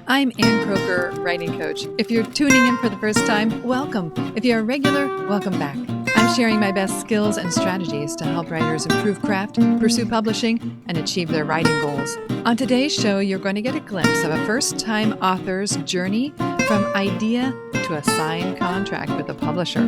I'm Ann Kroeker, writing coach. If you're tuning in for the first time, welcome. If you're a regular, welcome back. I'm sharing my best skills and strategies to help writers improve craft, pursue publishing, and achieve their writing goals. On today's show, you're going to get a glimpse of a first-time author's journey from idea to a signed contract with a publisher.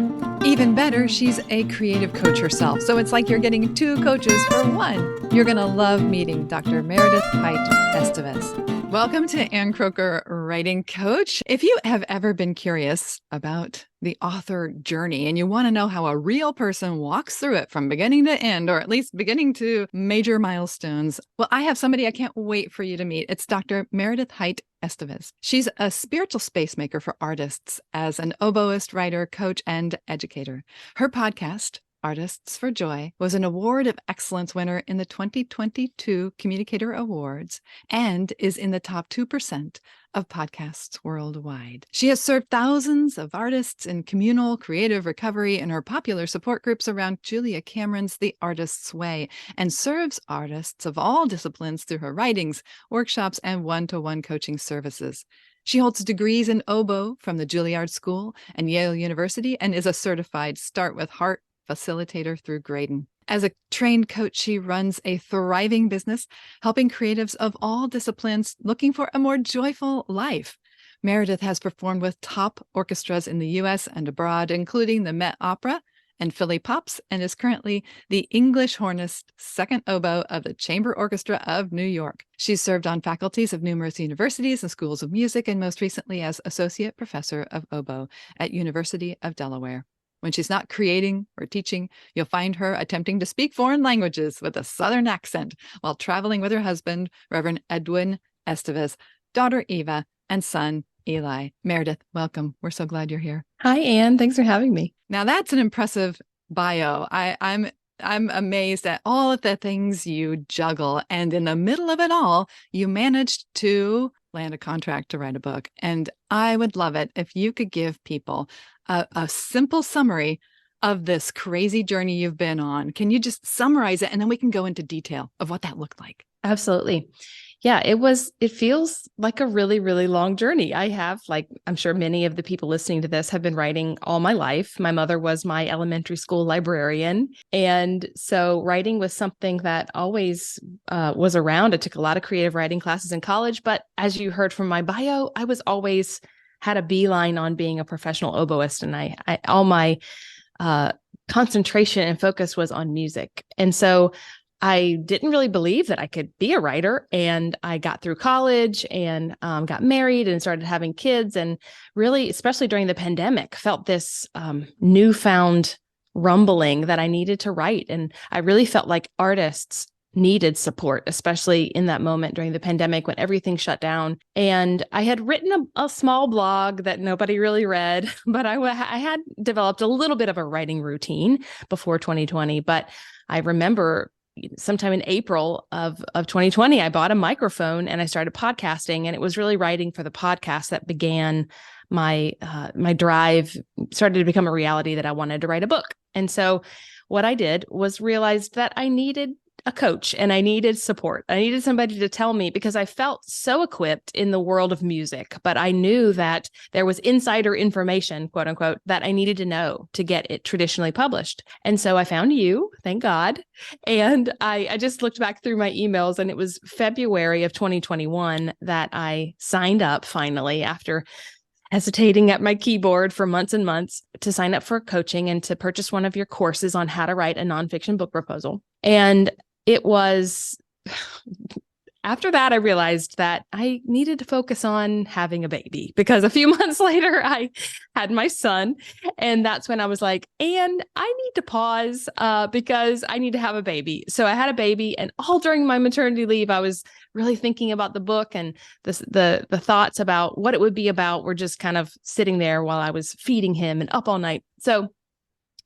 Even better, she's a creative coach herself, so it's like you're getting two coaches for one. You're going to love meeting Dr. Merideth Hite Estevez. Welcome to Ann Kroeker, Writing Coach. If you have ever been curious about the author journey and you want to know how a real person walks through it from beginning to end, or at least beginning to major milestones, well, I have somebody I can't wait for you to meet. It's Dr. Merideth Hite Estevez. She's a spiritual space maker for artists as an oboist, writer, coach, and educator. Her podcast, Artists for Joy, was an Award of Excellence winner in the 2022 Communicator Awards and is in the top 2% of podcasts worldwide. She has served thousands of artists in communal creative recovery in her popular support groups around Julia Cameron's The Artist's Way, and serves artists of all disciplines through her writings, workshops, and one-to-one coaching services. She holds degrees in oboe from the Juilliard School and Yale University and is a certified Start with Heart facilitator through Graydon. As a trained coach, she runs a thriving business, helping creatives of all disciplines looking for a more joyful life. Merideth has performed with top orchestras in the U.S. and abroad, including the Met Opera and Philly Pops, and is currently the English hornist second oboe of the Chamber Orchestra of New York. She's served on faculties of numerous universities and schools of music, and most recently as Associate Professor of Oboe at University of Delaware. When she's not creating or teaching, you'll find her attempting to speak foreign languages with a Southern accent while traveling with her husband, Reverend Edwin Estevez, daughter Eva, and son Eli. Merideth, welcome. We're so glad you're here. Hi, Ann. Thanks for having me. Now that's an impressive bio. I'm amazed at all of the things you juggle, and in the middle of it all, you managed to land a contract to write a book. And I would love it if you could give people a simple summary of this crazy journey you've been on. Can you just summarize it? And then we can go into detail of what that looked like. Absolutely. Yeah, it feels like a really, really long journey. I have, I'm sure many of the people listening to this have been writing all my life. My mother was my elementary school librarian. And so writing was something that always was around. I took a lot of creative writing classes in college, but as you heard from my bio, I was always had a beeline on being a professional oboist. And I all my concentration and focus was on music. And so I didn't really believe that I could be a writer. And I got through college and got married and started having kids. And really, especially during the pandemic, felt this newfound rumbling that I needed to write. And I really felt like artists needed support, especially in that moment during the pandemic when everything shut down. And I had written a small blog that nobody really read, but I had developed a little bit of a writing routine before 2020. But I remember sometime in April of 2020, I bought a microphone and I started podcasting, and it was really writing for the podcast that began my drive, started to become a reality that I wanted to write a book. And so what I did was realized that I needed a coach and I needed support. I needed somebody to tell me, because I felt so equipped in the world of music, but I knew that there was insider information, quote unquote, that I needed to know to get it traditionally published. And so I found you, thank God. And I just looked back through my emails, and it was February of 2021 that I signed up finally, after hesitating at my keyboard for months and months, to sign up for coaching and to purchase one of your courses on how to write a nonfiction book proposal. And it was after that, I realized that I needed to focus on having a baby, because a few months later, I had my son. And that's when I was like, and I need to pause because I need to have a baby. So I had a baby, and all during my maternity leave, I was really thinking about the book, and the thoughts about what it would be about were just kind of sitting there while I was feeding him and up all night. So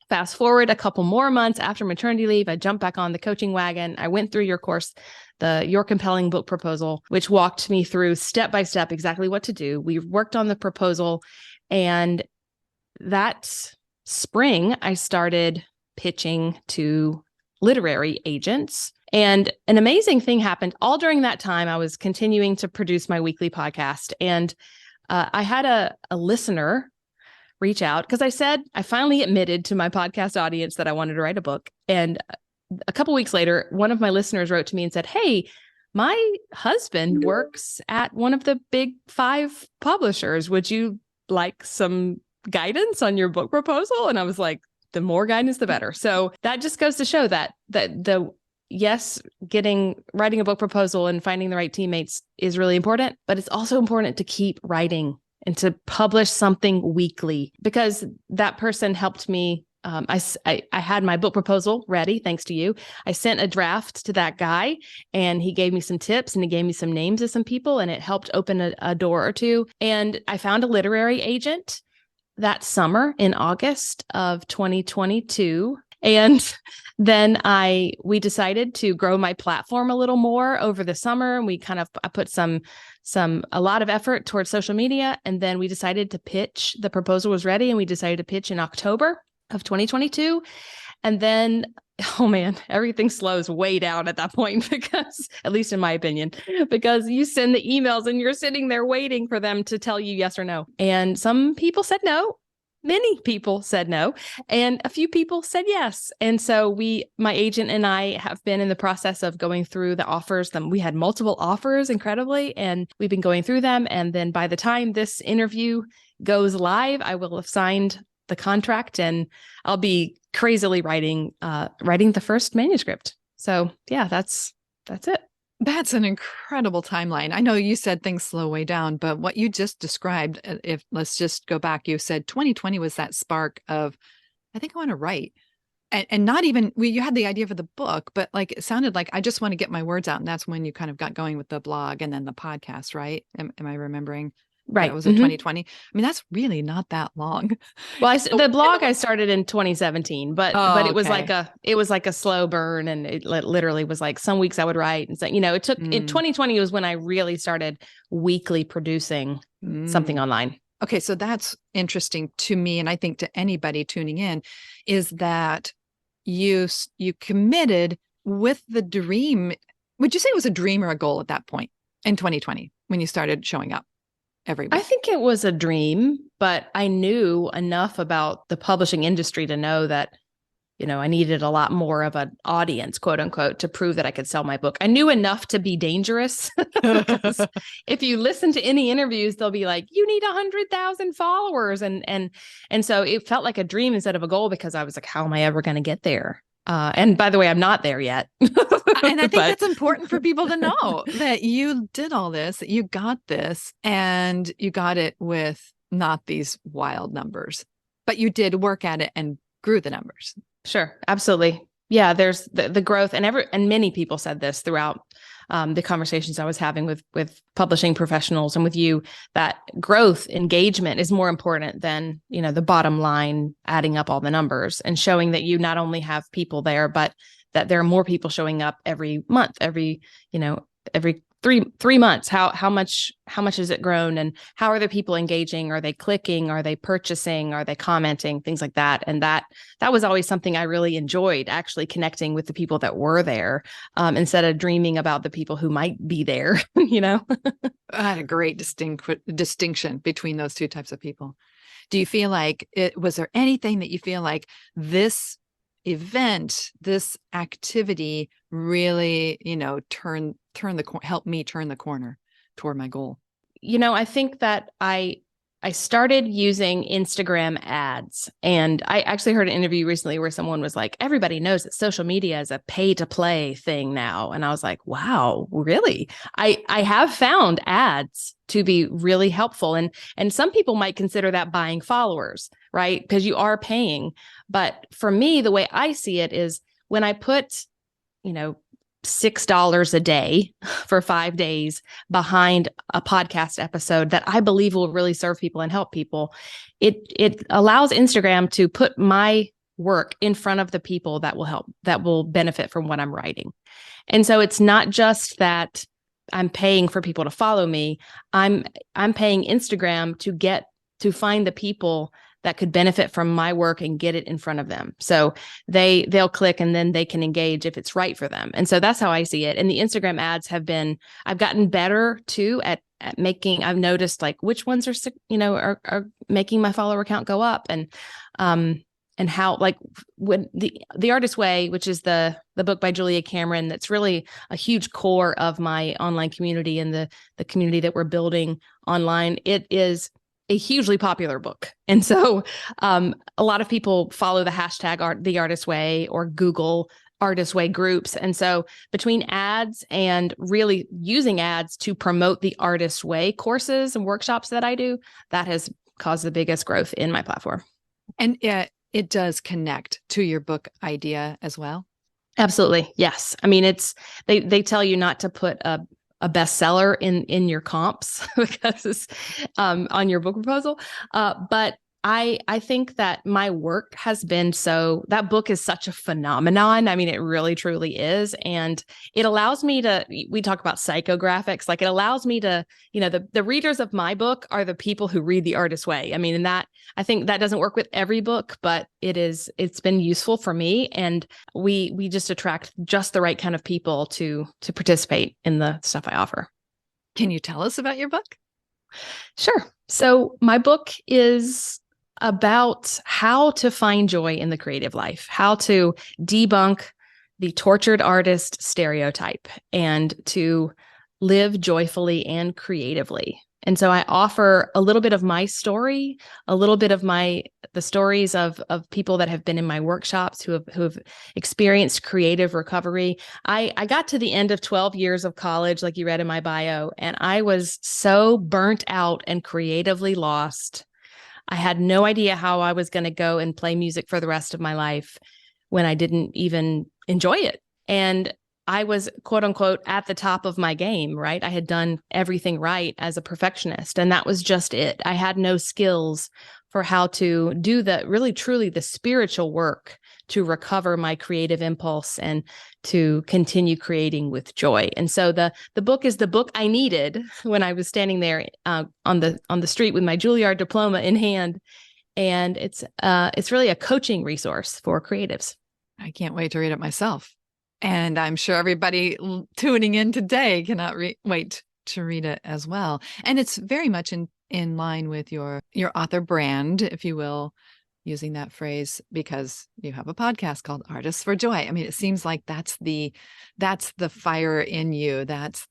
fast forward a couple more months after maternity leave, I jumped back on the coaching wagon. I went through your course, Your Compelling Book Proposal, which walked me through step by step exactly what to do. We worked on the proposal, and that spring I started pitching to literary agents And an amazing thing happened all during that time. I was continuing to produce my weekly podcast, and I had a listener reach out because I said I finally admitted to my podcast audience that I wanted to write a book. And a couple weeks later, one of my listeners wrote to me and said, "Hey, my husband works at one of the big 5 publishers. Would you like some guidance on your book proposal?" And I was like, the more guidance, the better. So that just goes to show that writing a book proposal and finding the right teammates is really important, but it's also important to keep writing and to publish something weekly, because that person helped me. I had my book proposal ready, thanks to you. I sent a draft to that guy, and he gave me some tips, and he gave me some names of some people, and it helped open a door or two. And I found a literary agent that summer in August of 2022. And then we decided to grow my platform a little more over the summer. And I put a lot of effort towards social media. And then we decided to pitch. The proposal was ready, and we decided to pitch in October of 2022. And then, oh man, everything slows way down at that point, because, at least in my opinion, because you send the emails and you're sitting there waiting for them to tell you yes or no. And some people said no. Many people said no, and a few people said yes. And so my agent and I have been in the process of going through the offers. We had multiple offers, incredibly, and we've been going through them. And then by the time this interview goes live, I will have signed the contract, and I'll be crazily writing the first manuscript. So yeah, that's it. That's an incredible timeline. I know you said things slow way down, but what you just described, let's just go back, you said 2020 was that spark of, I think I want to write. And not even, you had the idea for the book, but like, it sounded like I just want to get my words out. And that's when you kind of got going with the blog and then the podcast, right? Am I remembering? Right. That was in 2020. I mean, that's really not that long. Well, the blog I started in 2017, but it was okay. like a slow burn, and it literally was like some weeks I would write, and so it took in 2020 was when I really started weekly producing something online. Okay, so that's interesting to me, and I think to anybody tuning in, is that you committed with the dream. Would you say it was a dream or a goal at that point in 2020 when you started showing up every week? I think it was a dream, but I knew enough about the publishing industry to know that, I needed a lot more of an audience, quote unquote, to prove that I could sell my book. I knew enough to be dangerous, because if you listen to any interviews, they'll be like, you need 100,000 followers. And so it felt like a dream instead of a goal, because I was like, how am I ever going to get there? And by the way, I'm not there yet. And I think that's important for people to know, that you did all this, that you got this, and you got it with not these wild numbers, but you did work at it and grew the numbers. Sure. Absolutely. Yeah. There's the growth, and many people said this throughout the conversations I was having with publishing professionals and with you, that growth, engagement is more important than, the bottom line, adding up all the numbers and showing that you not only have people there, but that there are more people showing up every month, every three months. How much has it grown, and how are the people engaging? Are they clicking? Are they purchasing? Are they commenting? Things like that. And that was always something I really enjoyed, actually connecting with the people that were there, instead of dreaming about the people who might be there. I had a great distinction between those two types of people. Do you feel like was there anything that you feel like this event, this activity really, helped me turn the corner toward my goal? I think that I started using Instagram ads, and I actually heard an interview recently where someone was like, everybody knows that social media is a pay to play thing now. And I was like, wow, really? I have found ads to be really helpful. And some people might consider that buying followers, right? Because you are paying. But for me, the way I see it is when I put, $6 a day for 5 days behind a podcast episode that I believe will really serve people and help people, it allows Instagram to put my work in front of the people that will benefit from what I'm writing. And so it's not just that I'm paying for people to follow me. I'm paying Instagram to find the people that could benefit from my work and get it in front of them. So they'll click and then they can engage if it's right for them. And so that's how I see it. And the Instagram ads I've gotten better too at making, I've noticed like which ones are making my follower count go up, and how, like, when the Artist's Way, which is the book by Julia Cameron, that's really a huge core of my online community and the community that we're building online. It is a hugely popular book. And so a lot of people follow the hashtag the Artist's Way or Google Artist's Way groups. And so between ads and really using ads to promote the Artist's Way courses and workshops that I do, that has caused the biggest growth in my platform. And it does connect to your book idea as well. Absolutely. Yes. I mean, they tell you not to put a bestseller in your comps because it's on your book proposal. But I think that my work has been that book is such a phenomenon. I mean, it really, truly is. And it allows me we talk about psychographics, like it allows me to, the readers of my book are the people who read The Artist's Way. I mean, and I think that doesn't work with every book, but it's been useful for me. And we just attract just the right kind of people to participate in the stuff I offer. Can you tell us about your book? Sure. So my book is about how to find joy in the creative life, how to debunk the tortured artist stereotype, and to live joyfully and creatively. And so I offer a little bit of my story, a little bit of the stories of people that have been in my workshops who have experienced creative recovery. I got to the end of 12 years of college, like you read in my bio, and I was so burnt out and creatively lost. I had no idea how I was going to go and play music for the rest of my life when I didn't even enjoy it. And I was, quote unquote, at the top of my game, right? I had done everything right as a perfectionist, and that was just it. I had no skills for how to do truly the spiritual work to recover my creative impulse and to continue creating with joy. And so the book is the book I needed when I was standing there on the street with my Juilliard diploma in hand. And it's really a coaching resource for creatives. I can't wait to read it myself. And I'm sure everybody tuning in today cannot wait to read it as well. And it's very much in line with your author brand, if you will, using that phrase, because you have a podcast called Artists for Joy. I mean, it seems like that's the fire in you. That's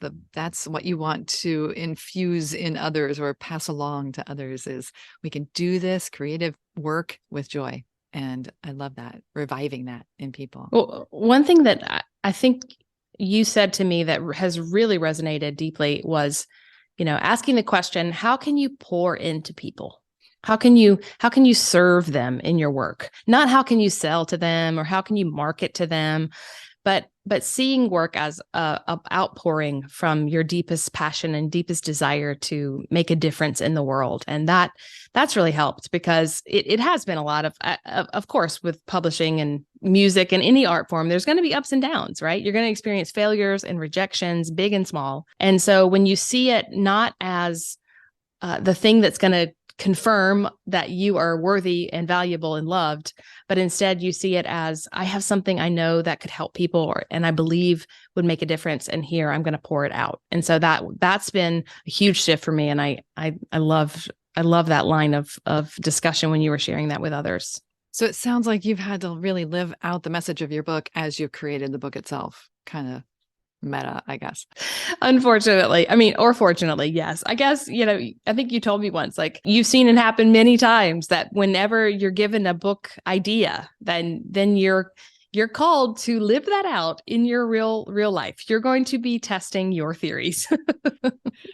what you want to infuse in others or pass along to others, is we can do this creative work with joy. And I love that, reviving that in people. Well, one thing that I think you said to me that has really resonated deeply was, asking the question, how can you pour into people? How can you serve them in your work? Not how can you sell to them or how can you market to them, but seeing work as a outpouring from your deepest passion and deepest desire to make a difference in the world. And that's really helped, because it has been a lot of course, with publishing and music and any art form, there's going to be ups and downs, right? You're going to experience failures and rejections, big and small. And so when you see it not as the thing that's going to confirm that you are worthy and valuable and loved, but instead you see it as, I have something I know that could help people and I believe would make a difference, and here I'm going to pour it out. And so that's been a huge shift for me. And I love that line of discussion when you were sharing that with others. So it sounds like you've had to really live out the message of your book as you've created the book itself. Kind of meta, I guess. Unfortunately, or fortunately, yes. I guess, I think you told me once, like, you've seen it happen many times that whenever you're given a book idea, then you're called to live that out in your real life. You're going to be testing your theories.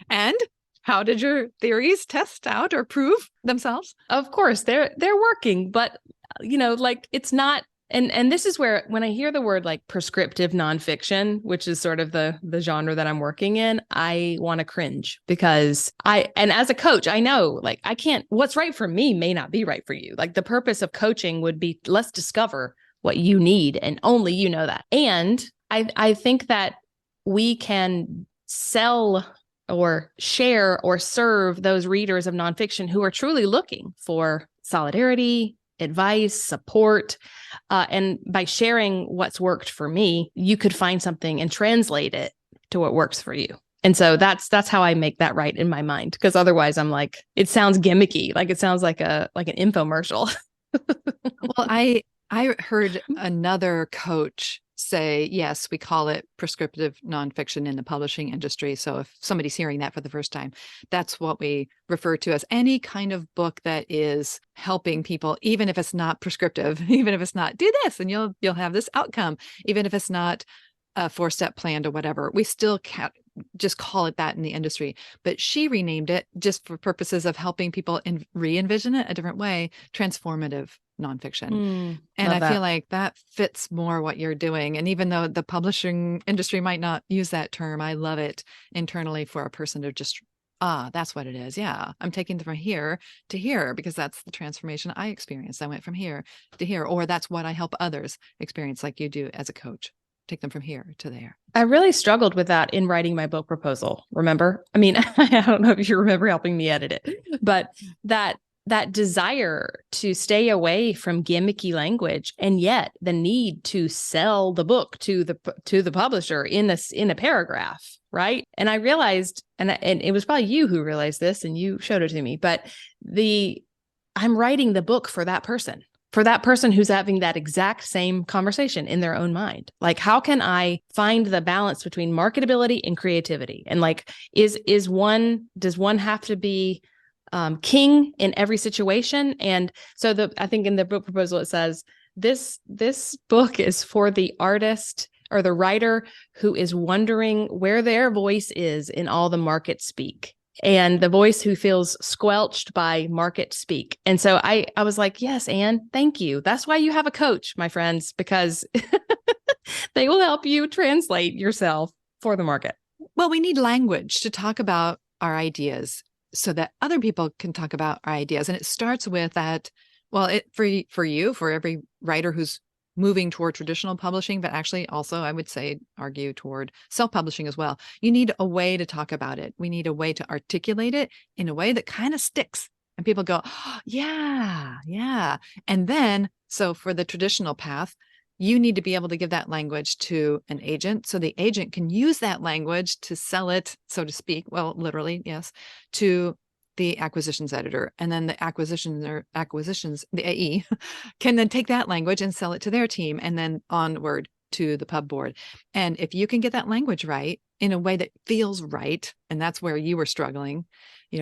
And how did your theories test out or prove themselves? Of course, they're working, but it's not. And this is where, when I hear the word like prescriptive nonfiction, which is sort of the genre that I'm working in, I want to cringe, because and as a coach, I know, like, what's right for me may not be right for you. Like, the purpose of coaching would be, let's discover what you need, and only you know that. And I think that we can sell or share or serve those readers of nonfiction who are truly looking for solidarity, advice, support. And by sharing what's worked for me, you could find something and translate it to what works for you. And so that's how I make that right in my mind. Because otherwise I'm like, it sounds gimmicky. Like it sounds like an infomercial. Well, I heard another coach say, yes, we call it prescriptive nonfiction in the publishing industry. So if somebody's hearing that for the first time, that's what we refer to as any kind of book that is helping people, even if it's not prescriptive, even if it's not do this and you'll have this outcome, even if it's not a 4-step plan or whatever, we still can't just call it that in the industry. But she renamed it just for purposes of helping people re-envision it a different way, transformative nonfiction. And I feel like that fits more what you're doing. And even though the publishing industry might not use that term, I love it internally for a person to just, that's what it is. Yeah, I'm taking them from here to here because that's the transformation I experienced. I went from here to here, or that's what I help others experience like you do as a coach. Take them from here to there. I really struggled with that in writing my book proposal. Remember? I mean, I don't know if you remember helping me edit it, but that desire to stay away from gimmicky language, and yet the need to sell the book to the publisher in a paragraph, right? And I realized, and it was probably you who realized this, and you showed it to me, but I'm writing the book for that person. For that person who's having that exact same conversation in their own mind. Like, how can I find the balance between marketability and creativity? And like, does one have to be king in every situation? And so I think in the book proposal, it says, this book is for the artist or the writer who is wondering where their voice is in all the market speak. And the voice who feels squelched by market speak. And so I was like, yes, Ann, thank you. That's why you have a coach, my friends, because they will help you translate yourself for the market. Well, we need language to talk about our ideas so that other people can talk about our ideas. And it starts with that, well, for every writer who's moving toward traditional publishing, but actually also, I would say, argue toward self-publishing as well. You need a way to talk about it. We need a way to articulate it in a way that kind of sticks. And people go, oh, yeah. And then, so for the traditional path, you need to be able to give that language to an agent so the agent can use that language to sell it, so to speak, well, literally, yes, to the acquisitions editor, and then the acquisitions, the AE, can then take that language and sell it to their team, and then onward to the pub board. And if you can get that language right in a way that feels right, and that's where you were struggling,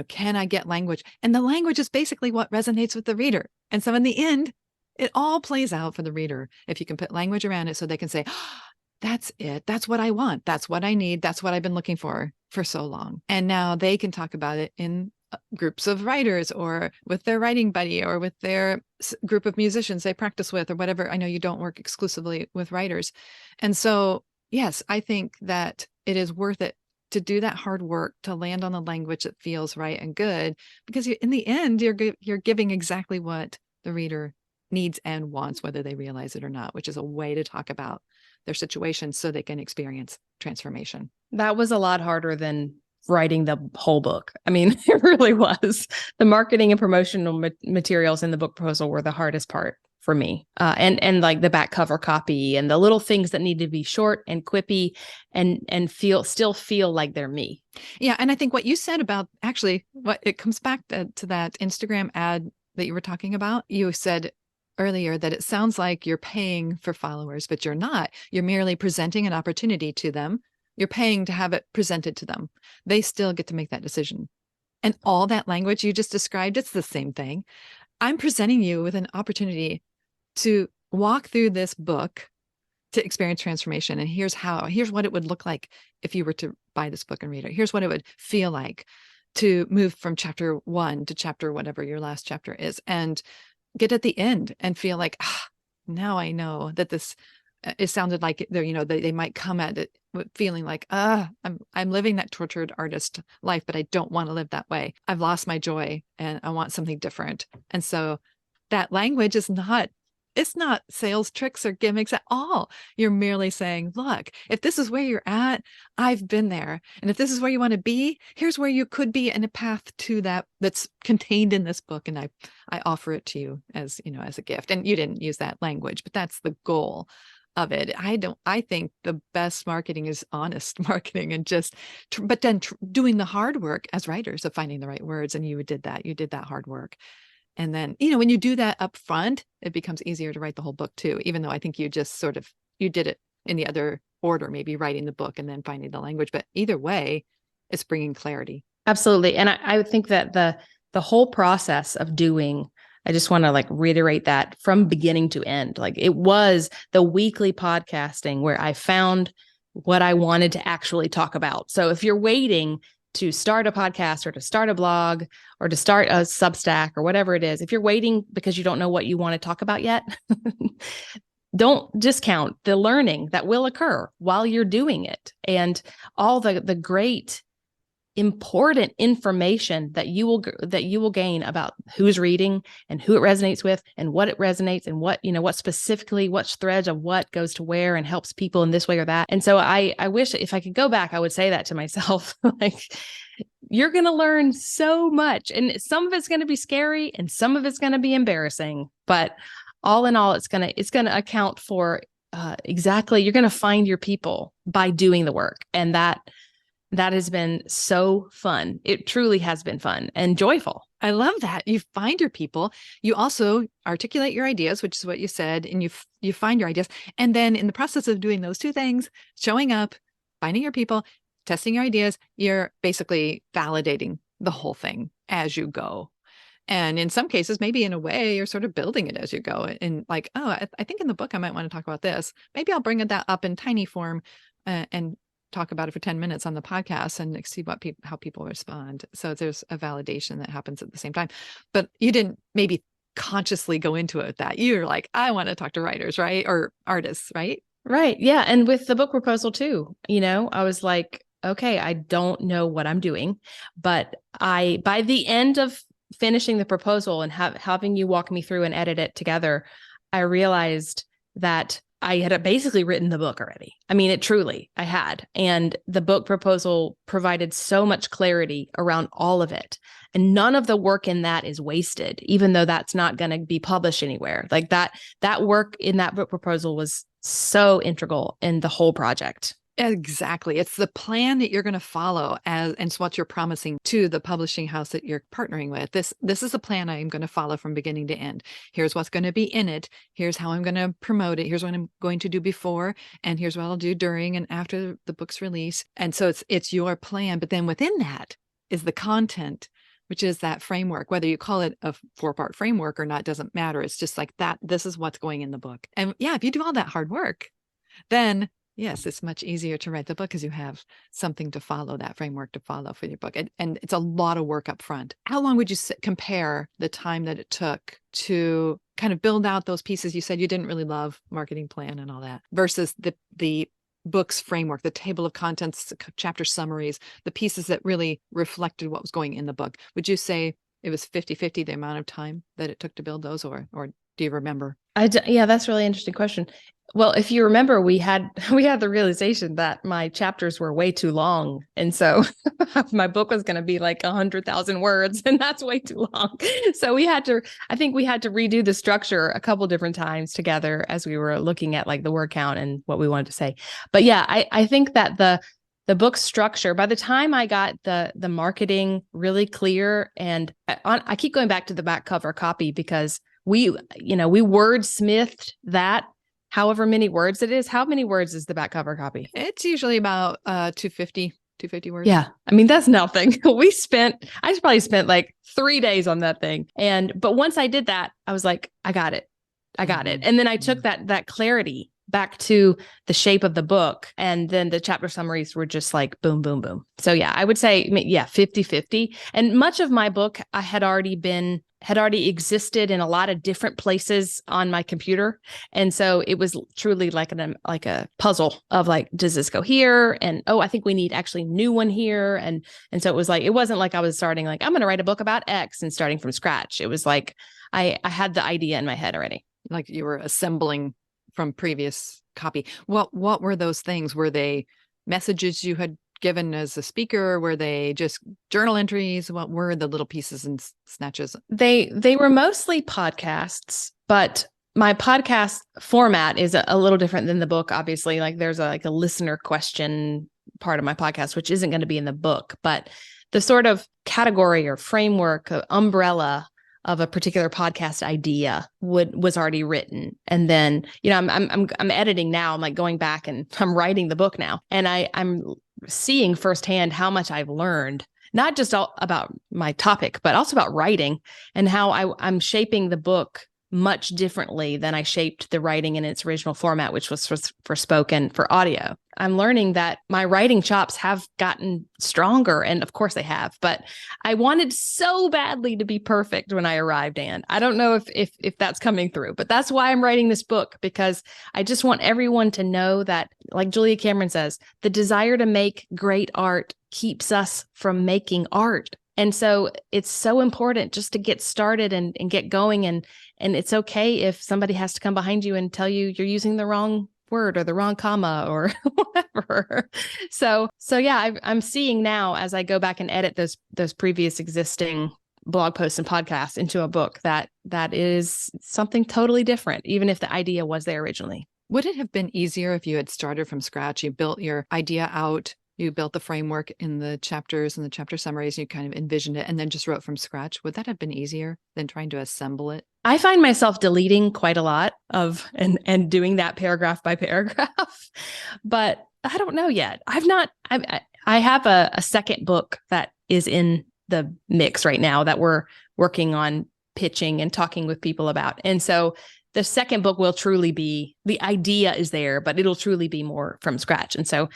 can I get language? And the language is basically what resonates with the reader. And so in the end, it all plays out for the reader if you can put language around it so they can say, oh, that's it. That's what I want. That's what I need. That's what I've been looking for so long. And now they can talk about it in groups of writers or with their writing buddy or with their group of musicians they practice with or whatever. I know you don't work exclusively with writers. And so, yes, I think that it is worth it to do that hard work to land on the language that feels right and good, because in the end, you're giving exactly what the reader needs and wants, whether they realize it or not, which is a way to talk about their situation so they can experience transformation. That was a lot harder than writing the whole book. I mean, it really was. The marketing and promotional materials in the book proposal were the hardest part for me. And like the back cover copy and the little things that need to be short and quippy and still feel like they're me. Yeah. And I think what you said about actually what it comes back to that Instagram ad that you were talking about. You said earlier that it sounds like you're paying for followers, but you're not. You're merely presenting an opportunity to them. You're paying to have it presented to them. They still get to make that decision. And all that language you just described, it's the same thing. I'm presenting you with an opportunity to walk through this book to experience transformation. And here's what it would look like if you were to buy this book and read it. Here's what it would feel like to move from chapter 1 to chapter whatever your last chapter is, and get at the end and feel like, now I know that this, it sounded like they might come at it feeling like, I'm living that tortured artist life, but I don't want to live that way. I've lost my joy and I want something different. And so that language is not It's not sales tricks or gimmicks at all. You're merely saying, look, if this is where you're at, I've been there. And if this is where you want to be, here's where you could be, and a path to that that's contained in this book. And I offer it to you as, as a gift. And you didn't use that language, but that's the goal of it. I think the best marketing is honest marketing, and but then doing the hard work as writers of finding the right words. And you did that hard work. And then, when you do that up front, it becomes easier to write the whole book too, even though I think you just you did it in the other order, maybe writing the book and then finding the language. But either way, it's bringing clarity. Absolutely. And I think that the whole process of doing, I just want to reiterate that from beginning to end, it was the weekly podcasting where I found what I wanted to actually talk about. So if you're waiting to start a podcast or to start a blog or to start a Substack or whatever it is, if you're waiting because you don't know what you want to talk about yet, don't discount the learning that will occur while you're doing it, and all the great important information that you will gain about who's reading and who it resonates with and what it resonates and what specifically, what threads of what goes to where and helps people in this way or that. And so I wish if I could go back, I would say that to myself, you're going to learn so much, and some of it's going to be scary and some of it's going to be embarrassing, but all in all, it's going to account for exactly, you're going to find your people by doing the work. And that has been so fun. It truly has been fun and joyful. I love that. You find your people. You also articulate your ideas, which is what you said, and you find your ideas. And then in the process of doing those two things, showing up, finding your people, testing your ideas, you're basically validating the whole thing as you go. And in some cases, maybe in a way, you're sort of building it as you go. And I think in the book, I might want to talk about this. Maybe I'll bring that up in tiny form and talk about it for 10 minutes on the podcast and see how people respond. So there's a validation that happens at the same time. But you didn't maybe consciously go into it with that. You're like, I want to talk to writers, right? Or artists, right? Right. Yeah. And with the book proposal too, I was like, okay, I don't know what I'm doing, but by the end of finishing the proposal and having you walk me through and edit it together, I realized that I had basically written the book already. I mean, I had. And the book proposal provided so much clarity around all of it. And none of the work in that is wasted, even though that's not going to be published anywhere. That work in that book proposal was so integral in the whole project. Exactly. It's the plan that you're going to follow and it's what you're promising to the publishing house that you're partnering with. This is a plan I am going to follow from beginning to end. Here's what's going to be in it. Here's how I'm going to promote it. Here's what I'm going to do before, and here's what I'll do during and after the book's release. And so it's your plan, but then within that is the content, which is that framework. Whether you call it a 4-part framework or not doesn't matter. It's just like that. This is what's going in the book. And yeah, if you do all that hard work, then yes, it's much easier to write the book because you have something to follow, that framework to follow for your book. And it's a lot of work up front. How long would you compare the time that it took to kind of build out those pieces? You said you didn't really love marketing plan and all that versus the book's framework, the table of contents, chapter summaries, the pieces that really reflected what was going in the book. Would you say it was 50-50 the amount of time that it took to build those, or do you remember? Yeah, that's a really interesting question. Well, if you remember, we had the realization that my chapters were way too long. And so my book was going to be like 100,000 words, and that's way too long. So I think we had to redo the structure a couple different times together as we were looking at the word count and what we wanted to say. But yeah, I think that the book structure, by the time I got the marketing really clear, and I keep going back to the back cover copy because we wordsmithed that. However many words it is. How many words is the back cover copy? It's usually about 250 words. Yeah. I mean, that's nothing. I probably spent 3 days on that thing. But once I did that, I was like, I got it. And then I took that clarity back to the shape of the book. And then the chapter summaries were just boom, boom, boom. So yeah, I would say, 50-50. And much of my book, I had already existed in a lot of different places on my computer. And so it was truly like a puzzle of does this go here? And, oh, I think we need actually new one here. And so it was it wasn't like I was starting I'm going to write a book about X and starting from scratch. It was I had the idea in my head already. like you were assembling from previous copy. What were those things? Were they messages you had given as a speaker? Were they just journal entries? What were the little pieces and snatches? They were mostly podcasts, but my podcast format is a little different than the book. Obviously, like there's a listener question part of my podcast, which isn't going to be in the book, but the sort of category or framework, umbrella of a particular podcast idea was already written. And then, I'm editing now. I'm like going back and I'm writing the book now, and I'm seeing firsthand how much I've learned, not just about my topic, but also about writing, and how I'm shaping the book much differently than I shaped the writing in its original format, which was for spoken, for audio. I'm learning that my writing chops have gotten stronger, and of course they have, but I wanted so badly to be perfect when I arrived, Ann. I don't know if that's coming through, but that's why I'm writing this book, because I just want everyone to know that, like Julia Cameron says, the desire to make great art keeps us from making art. And so it's so important just to get started and get going. And it's okay if somebody has to come behind you and tell you you're using the wrong word or the wrong comma or whatever. So yeah, I'm seeing now as I go back and edit those previous existing blog posts and podcasts into a book that is something totally different, even if the idea was there originally. Would it have been easier if you had started from scratch? You built your idea out, you built the framework in the chapters and the chapter summaries, and you kind of envisioned it and then just wrote from scratch. Would that have been easier than trying to assemble it? I find myself deleting quite a lot of and doing that paragraph by paragraph, but I don't know yet. I have a second book that is in the mix right now that we're working on pitching and talking with people about. And so the second book will truly be, the idea is there, but it'll truly be more from scratch. And so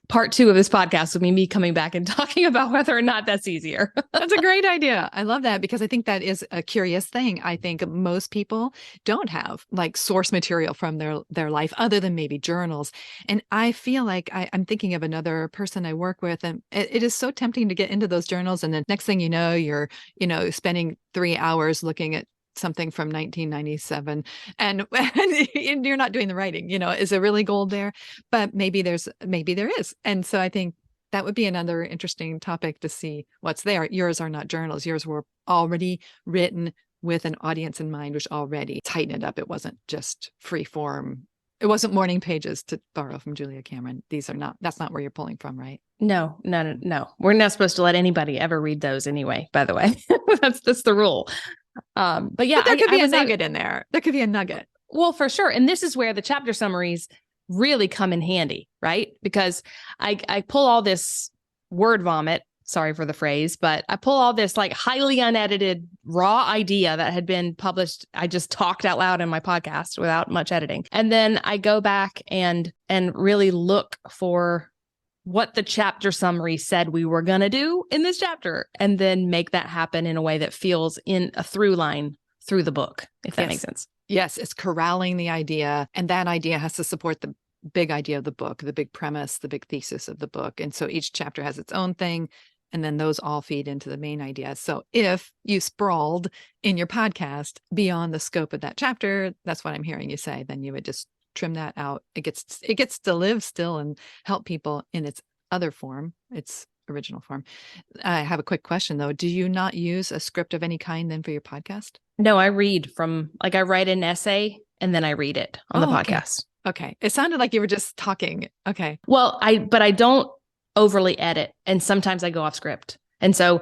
part 2 of this podcast will be me coming back and talking about whether or not that's easier. That's a great idea. I love that, because I think that is a curious thing. I think most people don't have like source material from their life other than maybe journals. And I feel like I'm thinking of another person I work with, and it is so tempting to get into those journals. And the next thing you know, you're, spending 3 hours looking at something from 1997 and you're not doing the writing. Is there really gold there? But maybe there is. And so I think that would be another interesting topic to see what's there. Yours are not journals. Yours were already written with an audience in mind, which already tightened it up. It wasn't just free form. It wasn't morning pages, to borrow from Julia Cameron. That's not where you're pulling from, right? No. We're not supposed to let anybody ever read those anyway, by the way. That's the rule. But yeah, there could be a nugget in there. There could be a nugget. Well, for sure. And this is where the chapter summaries really come in handy, right? Because I pull all this word vomit, sorry for the phrase, but I pull all this like highly unedited raw idea that had been published. I just talked out loud in my podcast without much editing. And then I go back and really look for what the chapter summary said we were going to do in this chapter, and then make that happen in a way that feels in a through line through the book, if that makes sense. Yes, it's corralling the idea, and that idea has to support the big idea of the book, the big premise, the big thesis of the book. And so each chapter has its own thing, and then those all feed into the main idea. So if you sprawled in your podcast beyond the scope of that chapter, that's what I'm hearing you say, then you would just trim that out. It gets to live still and help people in its other form, its original form. I have a quick question though. Do you not use a script of any kind then for your podcast? No, I read from, like, I write an essay and then I read it on the podcast. Okay. It sounded like you were just talking. Okay. Well, but I don't overly edit, and sometimes I go off script. And so,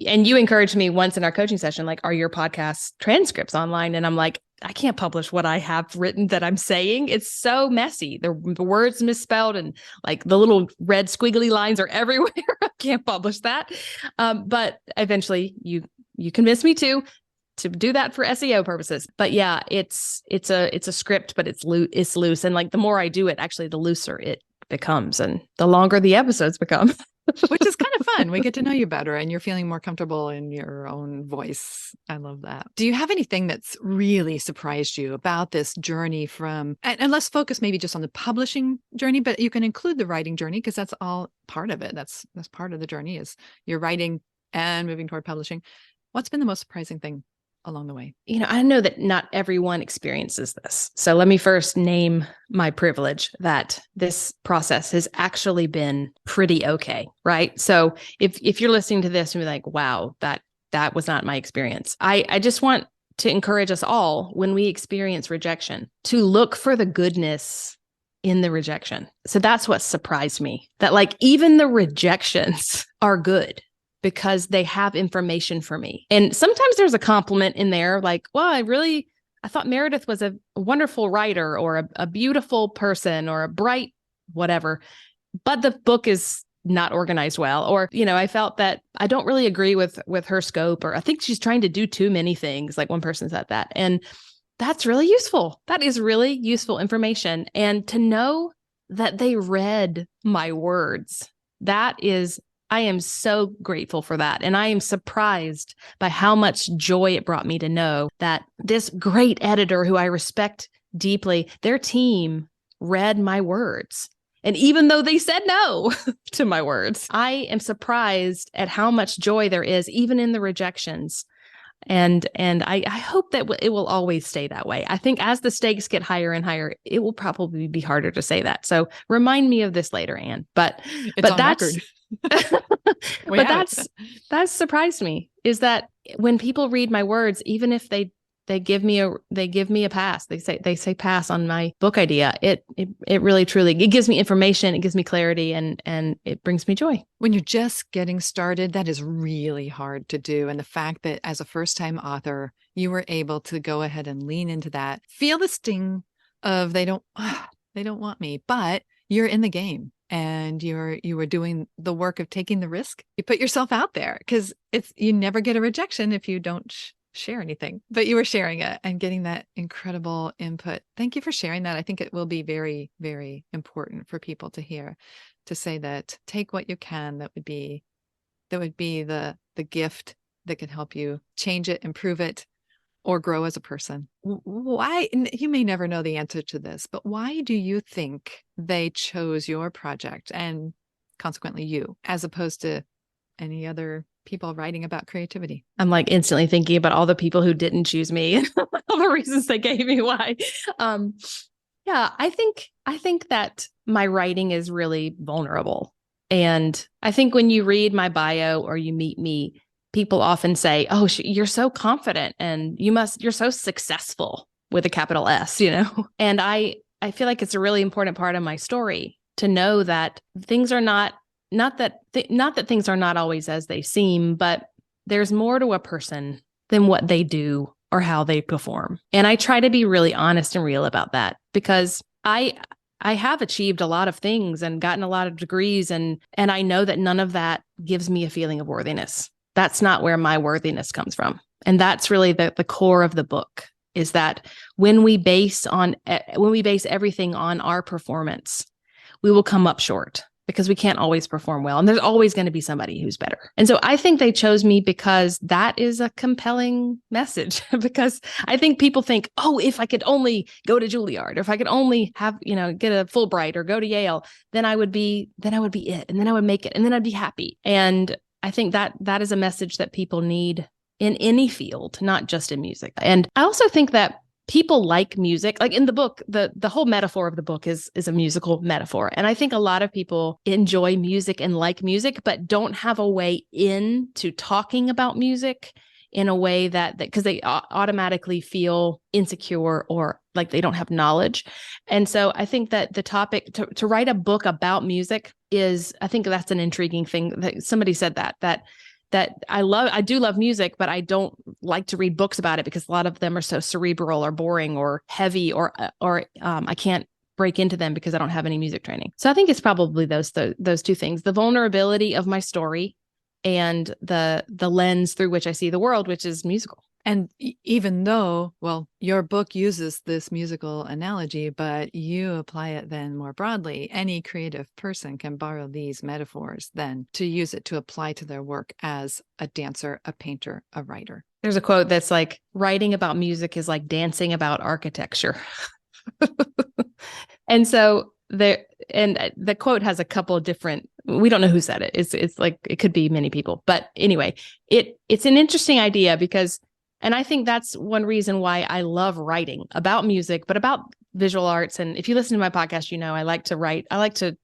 and you encouraged me once in our coaching session, like, are your podcast transcripts online? And I'm like, I can't publish what I have written that I'm saying. It's so messy. The words misspelled and like the little red squiggly lines are everywhere. I can't publish that. But eventually you convinced me to do that for SEO purposes. But yeah, it's a script, but it's loose. And like the more I do it, actually, the looser it becomes and the longer the episodes become. Which is kind of fun. We get to know you better and you're feeling more comfortable in your own voice. I love that. Do you have anything that's really surprised you about this journey and let's focus maybe just on the publishing journey, but you can include the writing journey because that's all part of it. That's part of the journey is you're writing and moving toward publishing. What's been the most surprising thing along the way? I know that not everyone experiences this. So let me first name my privilege that this process has actually been pretty okay, right? So if you're listening to this and you're like, wow, that was not my experience. I just want to encourage us all, when we experience rejection, to look for the goodness in the rejection. So that's what surprised me, that like even the rejections are good, because they have information for me. And sometimes there's a compliment in there, like, well, I thought Merideth was a wonderful writer, or a beautiful person, or a bright whatever, but the book is not organized well. Or, I felt that I don't really agree with her scope, or I think she's trying to do too many things. Like one person said that. And that's really useful. That is really useful information. And to know that they read my words, I am so grateful for that. And I am surprised by how much joy it brought me to know that this great editor, who I respect deeply, their team read my words. And even though they said no to my words, I am surprised at how much joy there is, even in the rejections. And I hope that it will always stay that way. I think as the stakes get higher and higher, it will probably be harder to say that. So remind me of this later, Ann. But that's that's surprised me, is that when people read my words, even if they give me a pass, they say pass on my book idea, it really truly, it gives me information, it gives me clarity, and it brings me joy. When you're just getting started, that is really hard to do. And the fact that as a first-time author, you were able to go ahead and lean into that, feel the sting of they don't want me, but you're in the game. And you were doing the work of taking the risk. You put yourself out there, because you never get a rejection if you don't share anything. But you were sharing it and getting that incredible input. Thank you for sharing that. I think it will be very, very important for people to hear, to say that take what you can. That would be the gift that can help you change it, improve it, or grow as a person. Why? And you may never know the answer to this, but why do you think they chose your project, and consequently you, as opposed to any other people writing about creativity? I'm like instantly thinking about all the people who didn't choose me and all the reasons they gave me why. Yeah, I think that my writing is really vulnerable. And I think when you read my bio or you meet me, people often say, oh, you're so confident and you're so successful, with a capital S, And I feel like it's a really important part of my story to know that things are not that things are not always as they seem, but there's more to a person than what they do or how they perform. And I try to be really honest and real about that, because I have achieved a lot of things and gotten a lot of degrees, and I know that none of that gives me a feeling of worthiness. That's not where my worthiness comes from. And that's really the core of the book, is that when we base everything on our performance, we will come up short, because we can't always perform well. And there's always going to be somebody who's better. And so I think they chose me because that is a compelling message, because I think people think, oh, if I could only go to Juilliard, or if I could only have, get a Fulbright or go to Yale, then I would be it. And then I would make it. And then I'd be happy. And I think that is a message that people need in any field, not just in music. And I also think that people like music. Like in the book, the whole metaphor of the book is a musical metaphor. And I think a lot of people enjoy music and like music, but don't have a way into talking about music in a way that because they automatically feel insecure or like they don't have knowledge. And so I think that the topic to write a book about music I think that's an intriguing thing. That somebody said that I do love music, but I don't like to read books about it because a lot of them are so cerebral or boring or heavy, or I can't break into them because I don't have any music training. So I think it's probably those two things: the vulnerability of my story and the lens through which I see the world, which is musical. And even though, well, your book uses this musical analogy, but you apply it then more broadly, any creative person can borrow these metaphors then to use it to apply to their work as a dancer, a painter, a writer. There's a quote that's like, writing about music is like dancing about architecture. And so the quote has a couple of different, we don't know who said it. It's like, it could be many people, but anyway, it's an interesting idea because And I think that's one reason why I love writing about music, but about visual arts. And if you listen to my podcast, you know, I like to write. I like to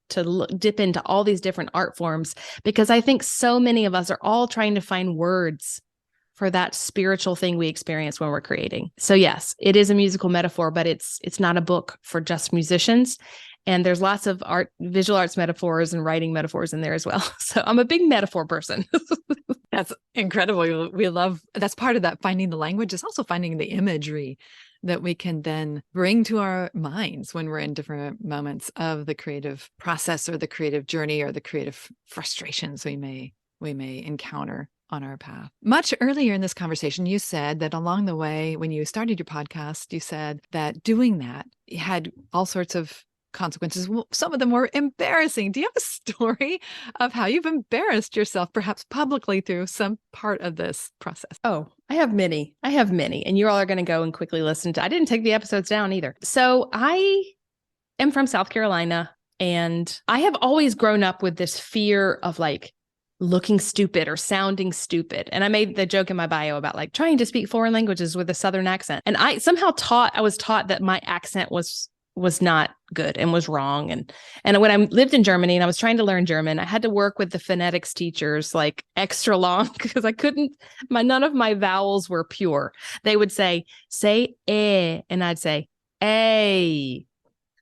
dip into all these different art forms, because I think so many of us are all trying to find words for that spiritual thing we experience when we're creating. So yes, it is a musical metaphor, but it's not a book for just musicians. And there's lots of visual arts metaphors and writing metaphors in there as well. So I'm a big metaphor person. That's incredible. We love, that's part of that finding the language, is also finding the imagery that we can then bring to our minds when we're in different moments of the creative process or the creative journey or the creative frustrations we may encounter on our path. Much earlier in this conversation, you said that along the way, when you started your podcast, you said that doing that had all sorts of consequences. Some of them were embarrassing. Do you have a story of how you've embarrassed yourself, perhaps publicly, through some part of this process? Oh, I have many. And you all are going to go and quickly listen to, I didn't take the episodes down either. So I am from South Carolina, and I have always grown up with this fear of like looking stupid or sounding stupid. And I made the joke in my bio about like trying to speak foreign languages with a Southern accent. And I was taught that my accent was not good and was wrong. And when I lived in Germany and I was trying to learn German, I had to work with the phonetics teachers like extra long, because none of my vowels were pure. They would say and I'd say a,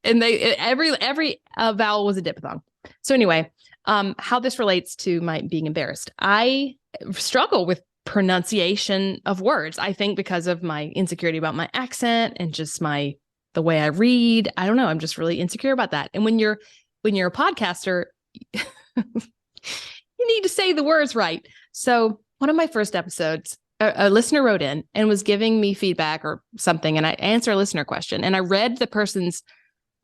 and every vowel was a diphthong. So anyway, how this relates to my being embarrassed. I struggle with pronunciation of words, I think, because of my insecurity about my accent and just the way I read. I don't know. I'm just really insecure about that. And when you're a podcaster, you need to say the words right. So one of my first episodes, a listener wrote in and was giving me feedback or something, and I answered a listener question, and I read the person's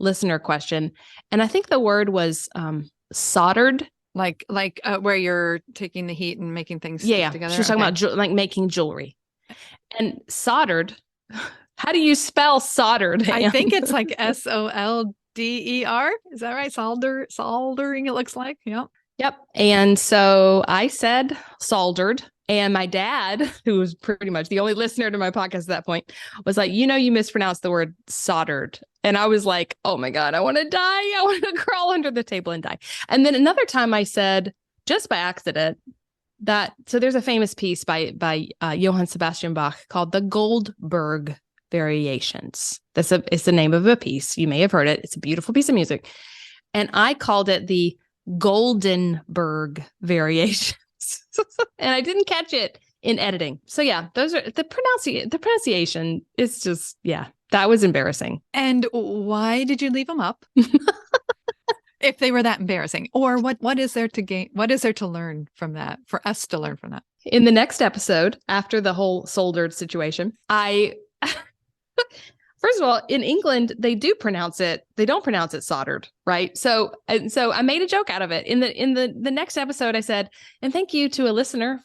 listener question, and I think the word was soldered. Like where you're taking the heat and making things stick together. She was talking about like making jewelry. And soldered. How do you spell soldered? I think it's like solder. Is that right? Soldering, it looks like. Yep. And so I said soldered. And my dad, who was pretty much the only listener to my podcast at that point, was like, you mispronounced the word soldered. And I was like, oh my God, I want to die. I want to crawl under the table and die. And then another time I said, just by accident, so there's a famous piece by Johann Sebastian Bach called the Goldberg Variations. It's the name of a piece. You may have heard it. It's a beautiful piece of music. And I called it the Goldenberg Variations. And I didn't catch it in editing. So yeah, those are the pronunciation is just, that was embarrassing. And why did you leave them up? If they were that embarrassing? Or what is there to gain? What is there to learn from that, for us to learn from that? In the next episode, after the whole soldered situation, first of all, in England, they don't pronounce it soldered, right? So I made a joke out of it. In the next episode, I said, and thank you to a listener,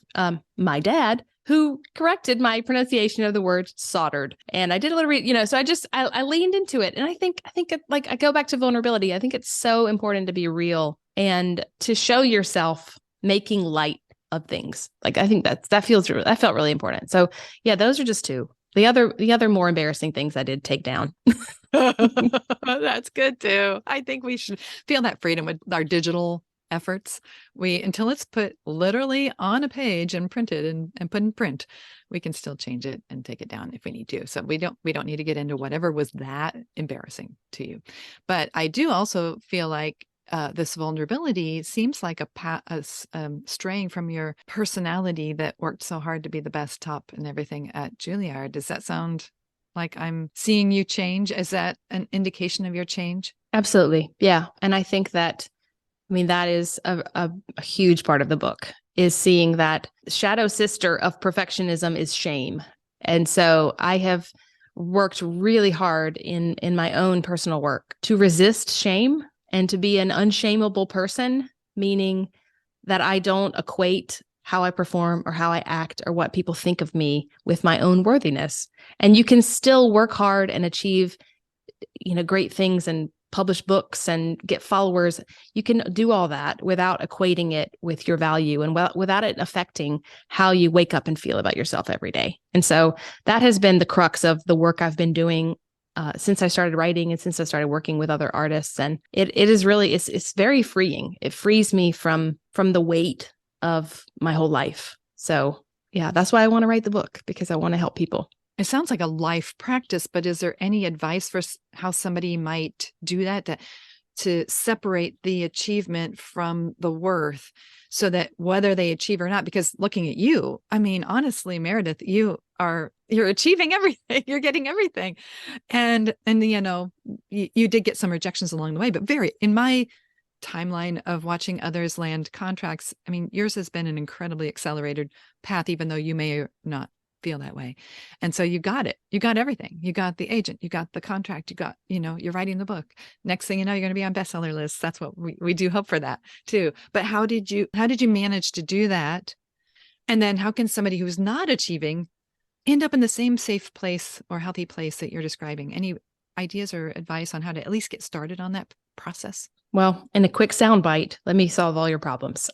my dad, who corrected my pronunciation of the word soldered. And I did a little so I leaned into it. And I think I go back to vulnerability. I think it's so important to be real and to show yourself making light of things. Like, I think that felt really important. So yeah, those are just two. The other more embarrassing things I did take down. That's good too. I think we should feel that freedom with our digital efforts. Until it's put literally on a page and printed and put in print, we can still change it and take it down if we need to. So we don't need to get into whatever was that embarrassing to you. But I do also feel like this vulnerability seems like a straying from your personality that worked so hard to be the best top and everything at Juilliard. Does that sound like I'm seeing you change? Is that an indication of your change? Absolutely. Yeah. And I think that is a huge part of the book, is seeing that shadow sister of perfectionism is shame. And so I have worked really hard in my own personal work to resist shame and to be an unshameable person, meaning that I don't equate how I perform or how I act or what people think of me with my own worthiness. And you can still work hard and achieve, great things and publish books and get followers. You can do all that without equating it with your value and without it affecting how you wake up and feel about yourself every day. And so that has been the crux of the work I've been doing since I started writing and since I started working with other artists. And it is really, it's very freeing. It frees me from the weight of my whole life. So yeah, that's why I want to write the book, because I want to help people. It sounds like a life practice, but is there any advice for how somebody might do that to separate the achievement from the worth, so that whether they achieve or not, because looking at you, I mean, honestly, Merideth, you're achieving everything, you're getting everything. And you did get some rejections along the way, but in my timeline of watching others land contracts, I mean, yours has been an incredibly accelerated path, even though you may not feel that way. And so you got it. You got everything. You got the agent, you got the contract, you got, you're writing the book. Next thing you know, you're going to be on bestseller lists. That's what we do hope for that too. But how did you manage to do that? And then how can somebody who's not achieving end up in the same safe place or healthy place that you're describing? Any ideas or advice on how to at least get started on that process? Well, in a quick soundbite, let me solve all your problems.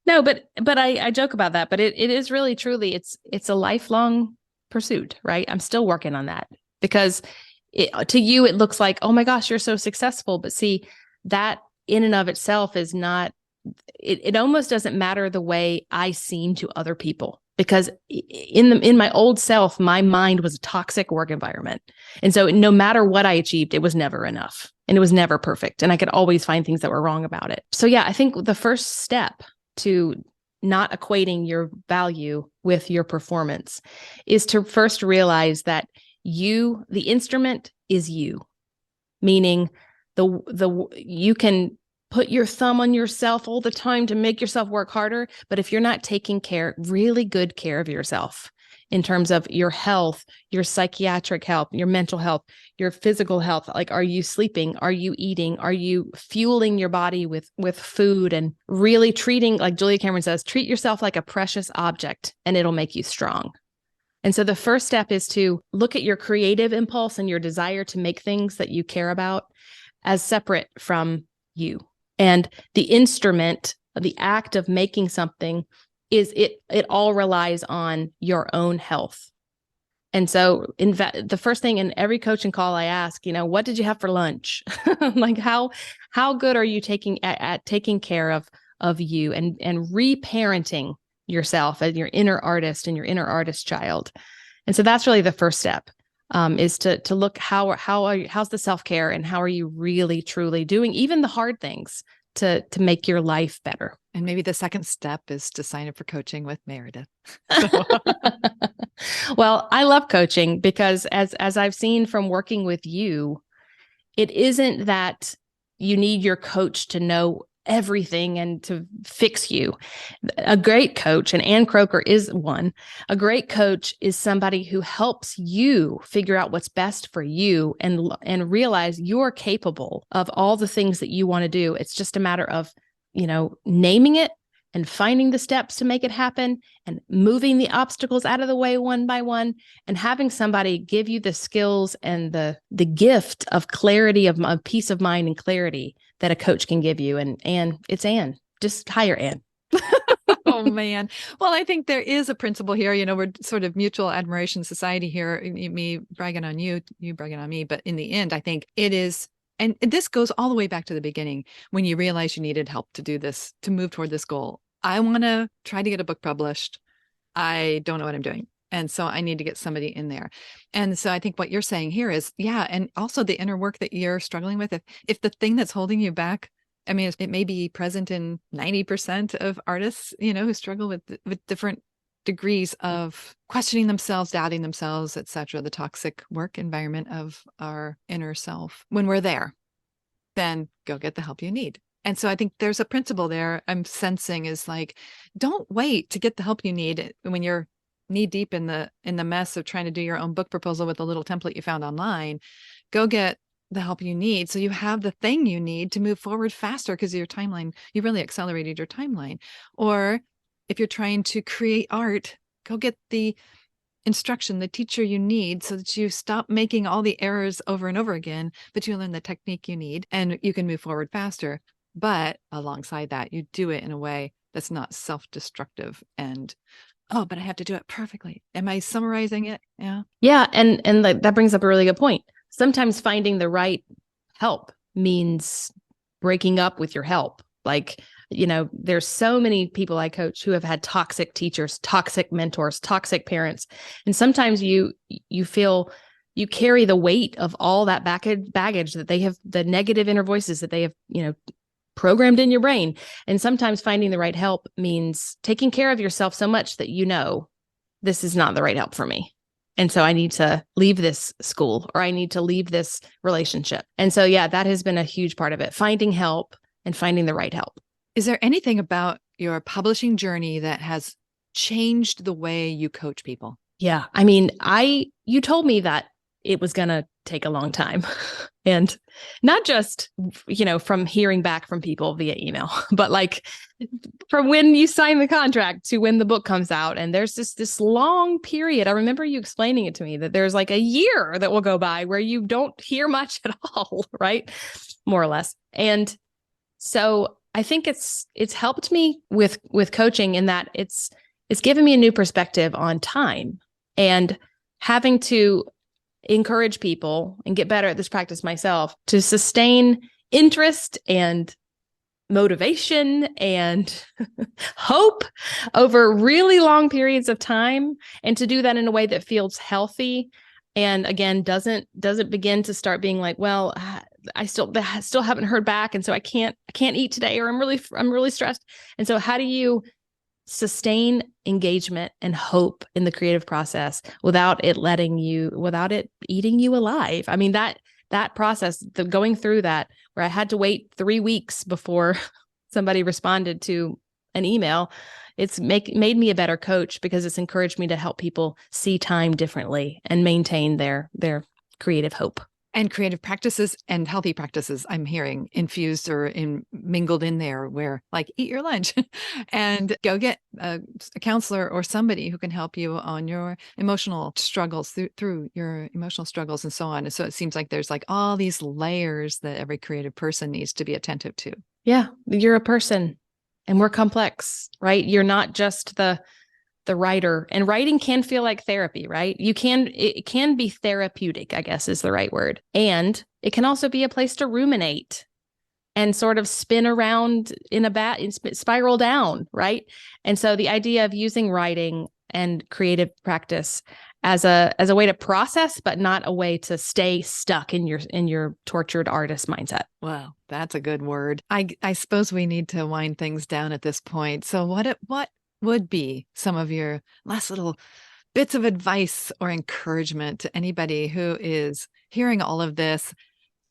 No, but I joke about that, but it is really truly, it's a lifelong pursuit, right? I'm still working on that, because to you, it looks like, oh my gosh, you're so successful. But see, that in and of itself is not, it almost doesn't matter the way I seem to other people, because in my old self, my mind was a toxic work environment. And so no matter what I achieved, it was never enough and it was never perfect. And I could always find things that were wrong about it. So yeah, I think the first step to not equating your value with your performance is to first realize that the instrument is you, meaning you can put your thumb on yourself all the time to make yourself work harder. But if you're not taking really good care of yourself in terms of your health, your psychiatric health, your mental health, your physical health, like, are you sleeping? Are you eating? Are you fueling your body with food, and really treating, like Julia Cameron says, treat yourself like a precious object and it'll make you strong. And so the first step is to look at your creative impulse and your desire to make things that you care about as separate from you. And the instrument, the act of making something, it all relies on your own health. And so the first thing in every coaching call I ask, what did you have for lunch? Like, how good are you at taking care of you and reparenting yourself as your inner artist and your inner artist child? And so that's really the first step. Is to look how's the self-care, and how are you really truly doing even the hard things to make your life better. And maybe the second step is to sign up for coaching with Merideth. Well, I love coaching because as I've seen from working with you, it isn't that you need your coach to know everything and to fix you. A great coach, and Ann Kroeker is one, a great coach is somebody who helps you figure out what's best for you and realize you're capable of all the things that you want to do. It's just a matter of, naming it and finding the steps to make it happen and moving the obstacles out of the way one by one, and having somebody give you the skills and the gift of clarity, of peace of mind and clarity that a coach can give you. And it's Ann. Just hire Ann. Oh, man. Well, I think there is a principle here. We're sort of mutual admiration society here, me bragging on you, you bragging on me. But in the end, I think it is. And this goes all the way back to the beginning when you realized you needed help to do this, to move toward this goal. I want to try to get a book published. I don't know what I'm doing. And so I need to get somebody in there. And so I think what you're saying here is, yeah. And also the inner work that you're struggling with, if the thing that's holding you back, I mean, it may be present in 90% of artists, who struggle with different degrees of questioning themselves, doubting themselves, etc., the toxic work environment of our inner self. When we're there, then go get the help you need. And so I think there's a principle there I'm sensing is like, don't wait to get the help you need when you're knee deep in the mess of trying to do your own book proposal with a little template you found online. Go get the help you need so you have the thing you need to move forward faster, because your timeline, you really accelerated your timeline. Or if you're trying to create art, go get the instruction, the teacher you need so that you stop making all the errors over and over again, but you learn the technique you need and you can move forward faster. But alongside that, you do it in a way that's not self-destructive and, oh, but I have to do it perfectly. Am I summarizing it? Yeah. Yeah. And like, that brings up a really good point. Sometimes finding the right help means breaking up with your help. Like, there's so many people I coach who have had toxic teachers, toxic mentors, toxic parents. And sometimes you feel you carry the weight of all that baggage that they have, the negative inner voices that they have, programmed in your brain. And sometimes finding the right help means taking care of yourself so much that this is not the right help for me. And so I need to leave this school or I need to leave this relationship. And so, yeah, that has been a huge part of it, finding help and finding the right help. Is there anything about your publishing journey that has changed the way you coach people? Yeah. I mean, you told me that it was going to take a long time. And not just, from hearing back from people via email, but like from when you sign the contract to when the book comes out. And there's this long period. I remember you explaining it to me that there's like a year that will go by where you don't hear much at all, right? More or less. And so I think it's helped me with coaching in that it's given me a new perspective on time and having to encourage people and get better at this practice myself to sustain interest and motivation and hope over really long periods of time, and to do that in a way that feels healthy. And again, doesn't begin to start being like, well, I still haven't heard back. And so I can't eat today, or I'm really stressed. And so how do you sustain engagement and hope in the creative process without it eating you alive? I mean, that process, going through that, where I had to wait 3 weeks before somebody responded to an email, it's made me a better coach because it's encouraged me to help people see time differently and maintain their creative hope. And creative practices and healthy practices, I'm hearing infused or mingled in there, where like eat your lunch and go get a counselor or somebody who can help you on your emotional struggles through your emotional struggles and so on. And so it seems like there's like all these layers that every creative person needs to be attentive to. Yeah, you're a person and we're complex, right? You're not just the writer, and writing can feel like therapy, right? It can be therapeutic, I guess is the right word. And it can also be a place to ruminate and sort of spin around spiral down, right? And so the idea of using writing and creative practice as a way to process, but not a way to stay stuck in your tortured artist mindset. Wow, that's a good word. I suppose we need to wind things down at this point. So what would be some of your last little bits of advice or encouragement to anybody who is hearing all of this,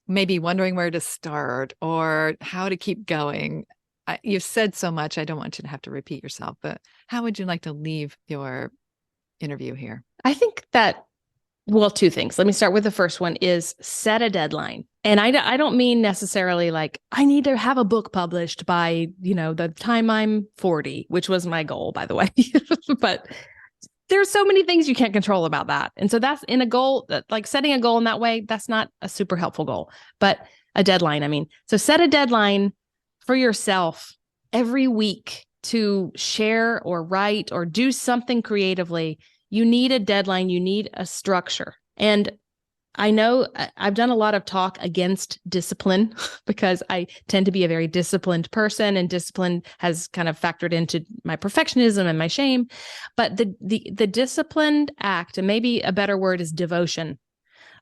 maybe wondering where to start or how to keep going? You've said so much. I don't want you to have to repeat yourself, but how would you like to leave your interview here? I think that, well, 2 things. Let me start with the first one is set a deadline. And I don't mean necessarily like, I need to have a book published by, the time I'm 40, which was my goal, by the way. But there's so many things you can't control about that. And so that's in a goal, like setting a goal in that way, that's not a super helpful goal, but a deadline. So set a deadline for yourself every week to share or write or do something creatively. You need a deadline. You need a structure. And I know I've done a lot of talk against discipline because I tend to be a very disciplined person, and discipline has kind of factored into my perfectionism and my shame. But the disciplined act, and maybe a better word is devotion,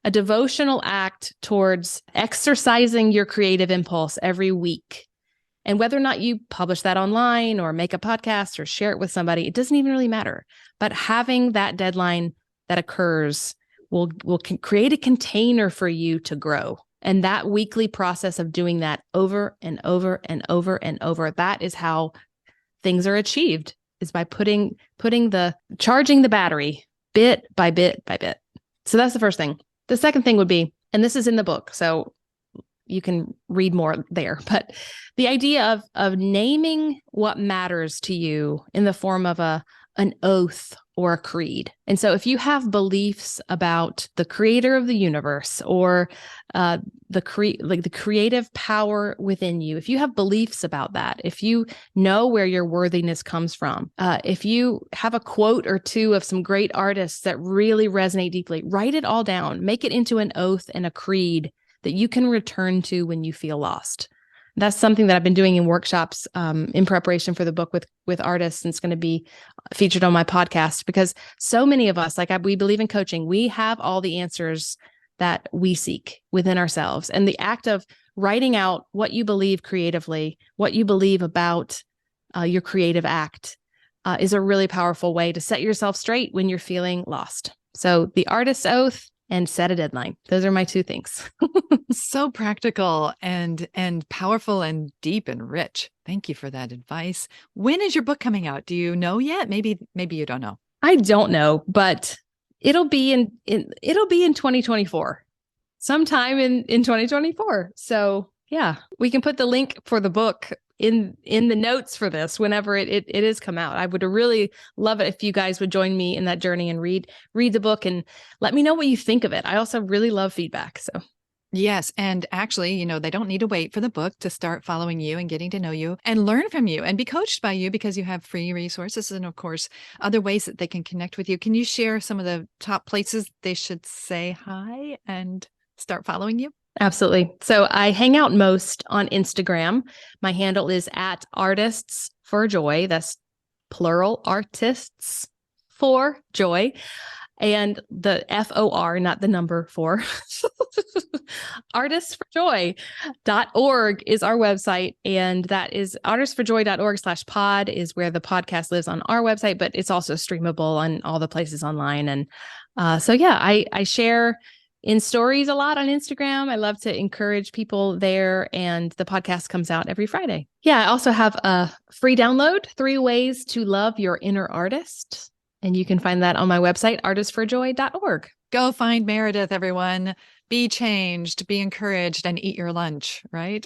a devotional act towards exercising your creative impulse every week. And whether or not you publish that online or make a podcast or share it with somebody, it doesn't even really matter. But having that deadline that occurs will create a container for you to grow. And that weekly process of doing that over and over and over and over, that is how things are achieved, is by charging the battery bit by bit by bit. So that's the first thing. The second thing would be, and this is in the book, so you can read more there, but the idea of naming what matters to you in the form of an oath or a creed. And so if you have beliefs about the creator of the universe or the creative power within you, if you have beliefs about that, if you know where your worthiness comes from, if you have a quote or two of some great artists that really resonate deeply, write it all down, make it into an oath and a creed that you can return to when you feel lost. That's something that I've been doing in workshops in preparation for the book with artists, and it's going to be featured on my podcast because so many of us, we believe in coaching, we have all the answers that we seek within ourselves. And the act of writing out what you believe creatively, what you believe about your creative act is a really powerful way to set yourself straight when you're feeling lost. So the artist's oath and set a deadline. Those are my two things. So practical and powerful and deep and rich. Thank you for that advice. When is your book coming out? Do you know yet? Maybe you don't know. I don't know, but it'll be in 2024. Sometime in 2024. So yeah, we can put the link for the book in the notes for this whenever it is come out. I would really love it if you guys would join me in that journey and read the book and let me know what you think of it. I also really love feedback. So yes. And actually, they don't need to wait for the book to start following you and getting to know you and learn from you and be coached by you because you have free resources and, of course, other ways that they can connect with you. Can you share some of the top places they should say hi and start following you? Absolutely. So I hang out most on Instagram. My handle is @artists4joy. That's plural, artists for joy. And the FOR, not the number 4. Artistsforjoy.org is our website. And that is artistsforjoy.org/pod is where the podcast lives on our website, but it's also streamable on all the places online. And so, yeah, I share in stories a lot on Instagram. I love to encourage people there, and the podcast comes out every Friday. Yeah, I also have a free download, 3 ways to love your inner artist. And you can find that on my website, artistsforjoy.org. Go find Merideth, everyone. Be changed, be encouraged, and eat your lunch, right?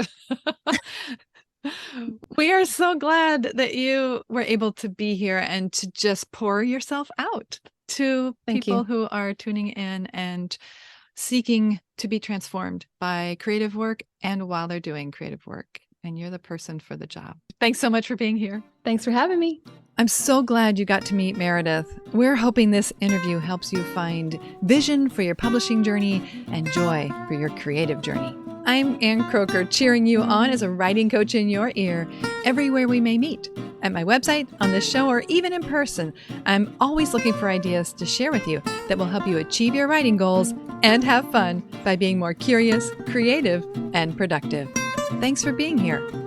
We are so glad that you were able to be here and to just pour yourself out to people who are tuning in and seeking to be transformed by creative work and while they're doing creative work. And you're the person for the job. Thanks so much for being here. Thanks for having me. I'm so glad you got to meet Merideth. We're hoping this interview helps you find vision for your publishing journey and joy for your creative journey. I'm Ann Kroeker, cheering you on as a writing coach in your ear everywhere we may meet. At my website, on this show, or even in person, I'm always looking for ideas to share with you that will help you achieve your writing goals and have fun by being more curious, creative, and productive. Thanks for being here.